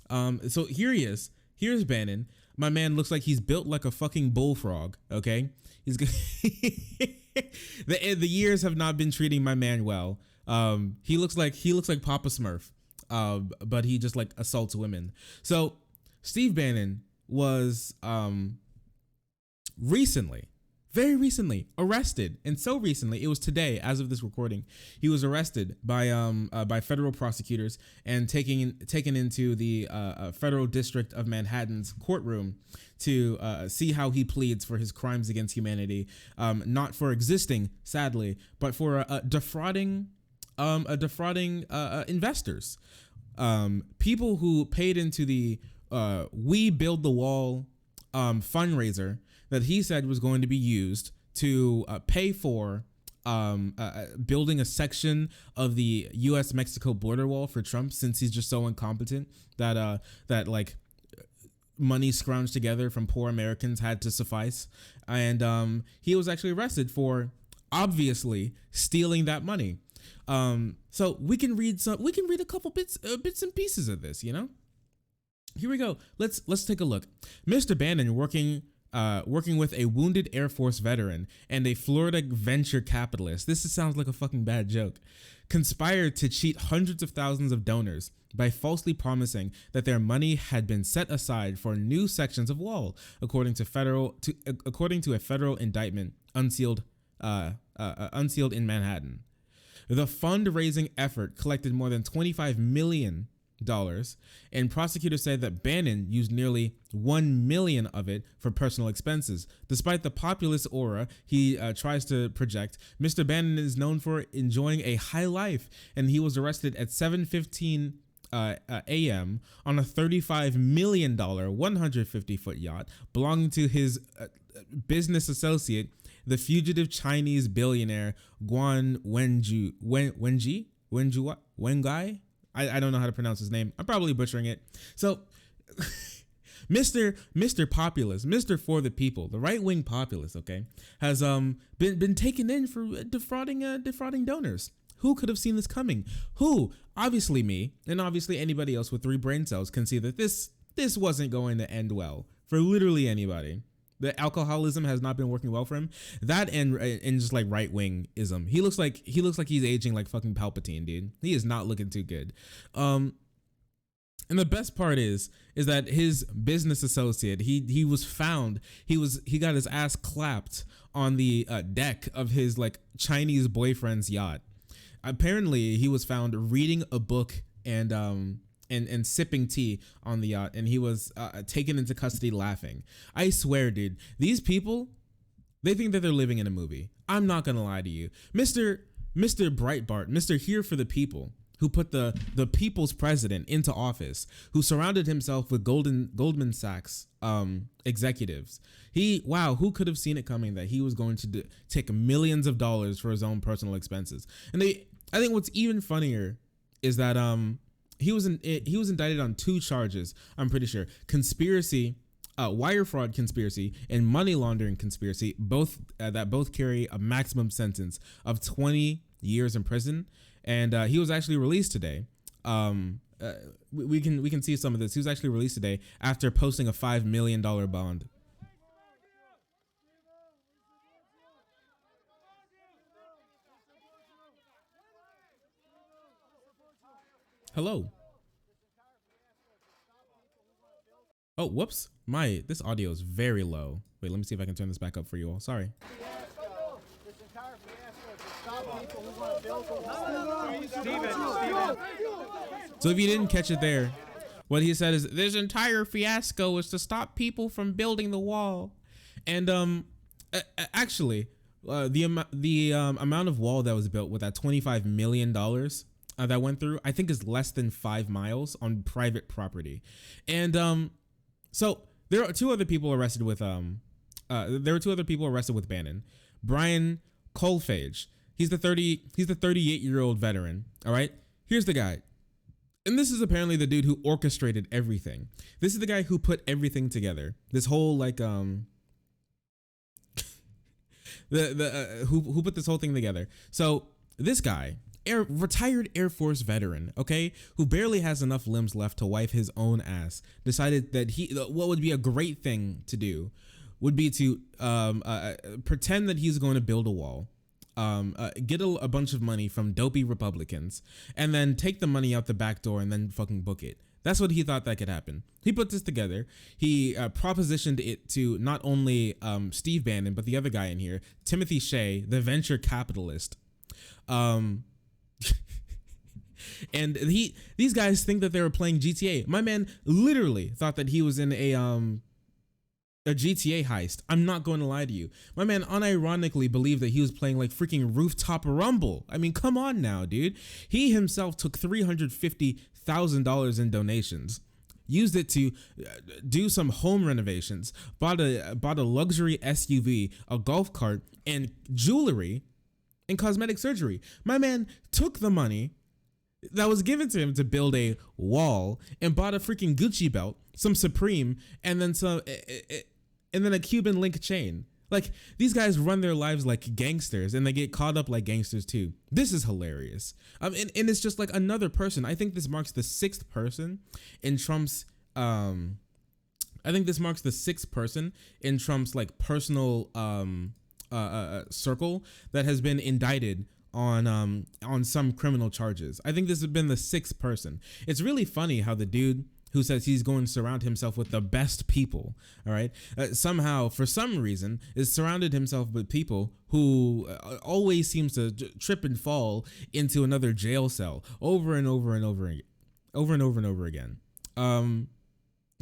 So here he is. Here's Bannon. My man looks like he's built like a fucking bullfrog. Okay, he's the years have not been treating my man well. He looks like Papa Smurf, but he just like assaults women. So Steve Bannon was recently, very recently arrested, and so recently it was today, as of this recording, he was arrested by federal prosecutors and taken into the federal district of Manhattan's courtroom to see how he pleads for his crimes against humanity, not for existing, sadly, but for defrauding investors, people who paid into the We Build the Wall fundraiser that he said was going to be used to pay for building a section of the U.S.-Mexico border wall for Trump, since he's just so incompetent that like money scrounged together from poor Americans had to suffice. And he was actually arrested for obviously stealing that money. So we can read a couple bits and pieces of this, you know? Here we go. Let's take a look. Mr. Bannon working with a wounded Air Force veteran and a Florida venture capitalist. This sounds like a fucking bad joke. Conspired to cheat hundreds of thousands of donors by falsely promising that their money had been set aside for new sections of wall, according to a federal indictment unsealed in Manhattan. The fundraising effort collected more than $25 million, and prosecutors said that Bannon used nearly $1 million of it for personal expenses. Despite the populist aura he tries to project, Mr. Bannon is known for enjoying a high life, and he was arrested at 7:15 a.m. on a $35 million 150-foot yacht belonging to his business associate, the fugitive Chinese billionaire Guan Wengai. I don't know how to pronounce his name. I'm probably butchering it. So, Mr. Populist, Mr. For the People, the right-wing populist, okay, has been taken in for defrauding donors. Who could have seen this coming? Who? Obviously me, and obviously anybody else with 3 brain cells can see that this wasn't going to end well for literally anybody. The alcoholism has not been working well for him. That and just like right-wingism. He looks like he's aging like fucking Palpatine, dude. He is not looking too good. And the best part is that his business associate, he was found, he got his ass clapped on the deck of his like Chinese boyfriend's yacht. Apparently, he was found reading a book and sipping tea on the yacht, and he was taken into custody laughing. I swear, dude, these people, they think that they're living in a movie. I'm not gonna lie to you. Mr. Breitbart, Mr. Here for the People, who put the people's president into office, who surrounded himself with Goldman Sachs executives. Who could have seen it coming that he was going to take millions of dollars for his own personal expenses? And I think what's even funnier is that he was indicted on 2 charges, I'm pretty sure: conspiracy, wire fraud conspiracy, and money laundering conspiracy, that both carry a maximum sentence of 20 years in prison. And he was actually released today. We can see some of this. He was actually released today after posting a $5 million bond. Hello. Oh, whoops. This audio is very low. Wait, let me see if I can turn this back up for you all. Sorry. So if you didn't catch it there, what he said is this entire fiasco is to stop people from building the wall. And actually, the amount of wall that was built with that $25 million that went through, I think, is less than 5 miles on private property. And so there are 2 other people arrested with Bannon. Brian Colfage. He's the 38-year-old veteran. All right. Here's the guy. And this is apparently the dude who orchestrated everything. This is the guy who put everything together. This whole like who put this whole thing together. So this guy retired Air Force veteran, okay, who barely has enough limbs left to wipe his own ass, decided that what would be a great thing to do would be to pretend that he's going to build a wall, get a bunch of money from dopey Republicans, and then take the money out the back door and then fucking book it. That's what he thought that could happen. He put this together. He propositioned it to not only Steve Bannon, but the other guy in here, Timothy Shea, the venture capitalist. And these guys think that they were playing GTA. My man literally thought that he was in a GTA heist. I'm not going to lie to you. My man unironically believed that he was playing like freaking Rooftop Rumble. I mean, come on now, dude. He himself took $350,000 in donations, used it to do some home renovations, bought a luxury SUV, a golf cart, and jewelry and cosmetic surgery. My man took the money that was given to him to build a wall and bought a freaking Gucci belt, some Supreme, and then a Cuban link chain. Like, these guys run their lives like gangsters, and they get caught up like gangsters too. This is hilarious. And it's just like another person. I think this marks the sixth person in Trump's like personal circle that has been indicted on some criminal charges. I think this has been the sixth person. It's really funny how the dude who says he's going to surround himself with the best people, all right, somehow, for some reason, is surrounded himself with people who always seems to trip and fall into another jail cell over and over and over again,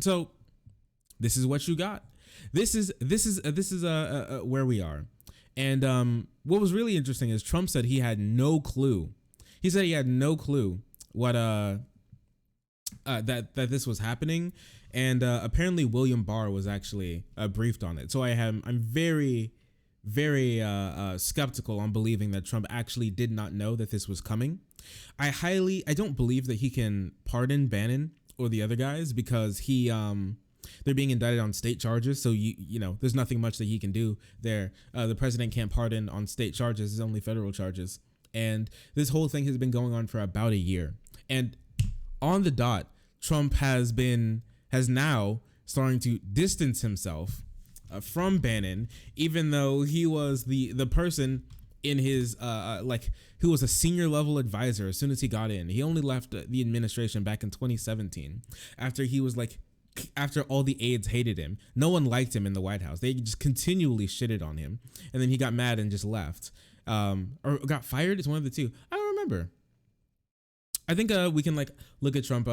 So this is what you got. This is where we are. And what was really interesting is Trump said he had no clue. He said he had no clue what that this was happening, and apparently William Barr was actually briefed on it. So I'm very, very skeptical on believing that Trump actually did not know that this was coming. I don't believe that he can pardon Bannon or the other guys because they're being indicted on state charges. So you know there's nothing much that he can do there. The president can't pardon on state charges; it's only federal charges. And this whole thing has been going on for about a year. And on the dot, Trump has now starting to distance himself from Bannon, even though he was the person in his who was a senior level advisor as soon as he got in. He only left the administration back in 2017 after all the aides hated him. No one liked him in the White House. They just continually shitted on him, and then he got mad and just left, or got fired. It's one of the two. I don't remember. I think we can look at Trump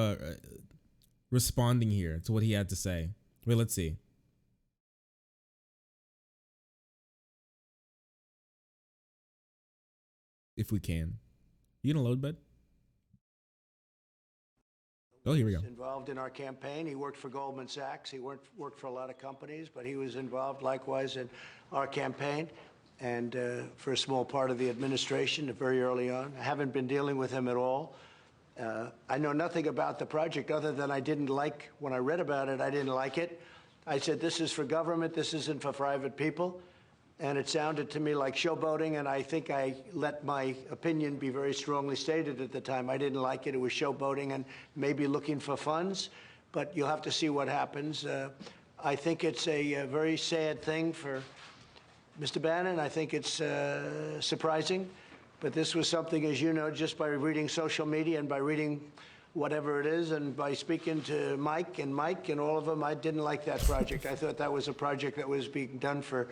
responding here to what he had to say. Wait, let's see. If we can. You gonna load, bud? Oh, here we go. Involved in our campaign. He worked for Goldman Sachs. He worked for a lot of companies, but he was involved likewise in our campaign and for a small part of the administration very early on. I haven't been dealing with him at all. I know nothing about the project other than I didn't like, when I read about it, I didn't like it. I said, this is for government, this isn't for private people. And it sounded to me like showboating, and I think I let my opinion be very strongly stated at the time. I didn't like it. It was showboating and maybe looking for funds, but you'll have to see what happens. I think it's a very sad thing for Mr. Bannon. I think it's surprising. But this was something, as you know, just by reading social media and by reading whatever it is and by speaking to Mike and all of them, I didn't like that project. I thought that was a project that was being done for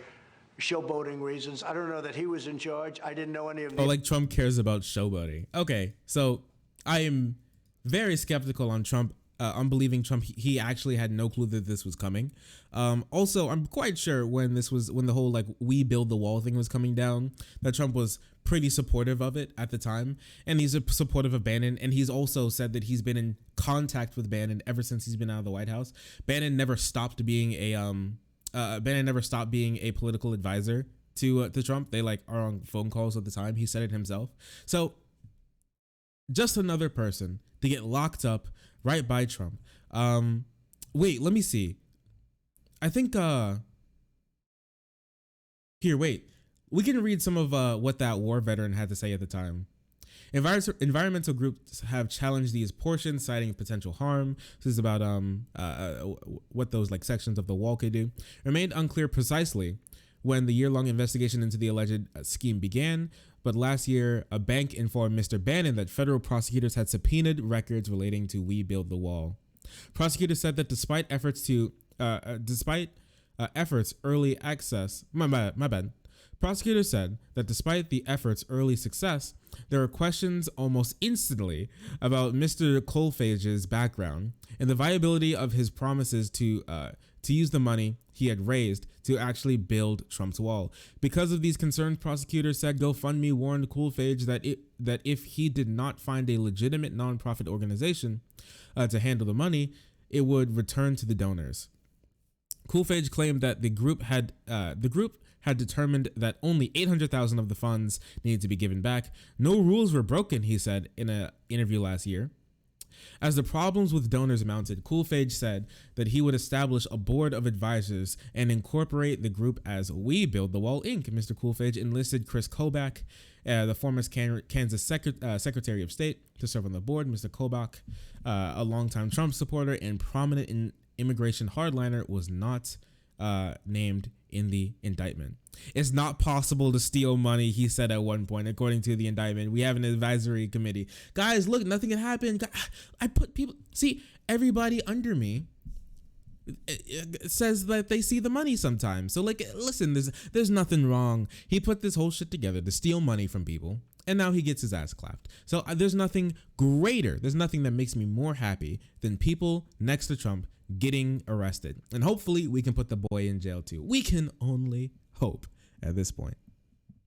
showboating reasons. I don't know that he was in charge. I didn't know any of them. Oh, like Trump cares about showboating. Okay, so I am very skeptical on Trump. I'm believing Trump. He actually had no clue that this was coming. Also, I'm quite sure when the whole we build the wall thing was coming down, that Trump was pretty supportive of it at the time, and he's supportive of Bannon. And he's also said that he's been in contact with Bannon ever since he's been out of the White House. Bannon never stopped being a political advisor to Trump. They are on phone calls at the time. He said it himself. So just another person to get locked up right by Trump. Wait, let me see. I think here, wait. We can read some of what that war veteran had to say at the time. Environmental groups have challenged these portions, citing potential harm. This is about what those like sections of the wall could do. Remained unclear precisely when the year-long investigation into the alleged scheme began, but last year a bank informed Mr. Bannon that federal prosecutors had subpoenaed records relating to We Build the Wall. Prosecutors said that despite efforts early access, my bad. Prosecutors said that despite the efforts' early success, there were questions almost instantly about Mr. Coalphage's background and the viability of his promises to use the money he had raised to actually build Trump's wall. Because of these concerns, prosecutors said GoFundMe warned Coalphage that if he did not find a legitimate nonprofit organization to handle the money, it would return to the donors. Coalphage claimed that the group had determined that only $800,000 of the funds needed to be given back. No rules were broken, he said in an interview last year. As the problems with donors mounted, Coalphage said that he would establish a board of advisors and incorporate the group as We Build the Wall, Inc. Mr. Coalphage enlisted Chris Kobach, the former Kansas Secretary of State, to serve on the board. Mr. Kobach, a longtime Trump supporter and prominent immigration hardliner, was not named in the indictment. It's not possible to steal money, he said at one point, according to the indictment. We have an advisory committee. Guys, look, nothing can happen. I put people, see, everybody under me says that they see the money sometimes. So like, listen, there's nothing wrong. He put this whole shit together to steal money from people, and now he gets his ass clapped. So there's nothing greater. There's nothing that makes me more happy than people next to Trump getting arrested. And hopefully we can put the boy in jail too. We can only hope at this point.